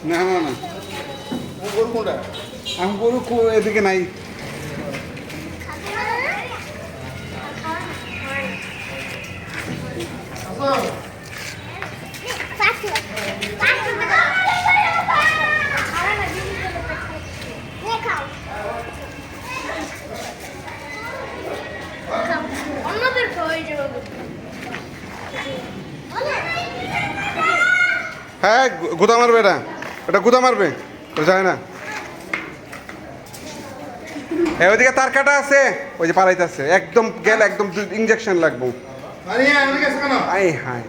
না না না আমি গরু এদিকে নাই। হ্যাঁ গুদা মারবে এটা গুদা মারবে যায় না। ওইদিকে তার কাটা আছে, ওই যে পালাইতে আছে একদম গেলে একদম ইঞ্জেকশন লাগবো। I high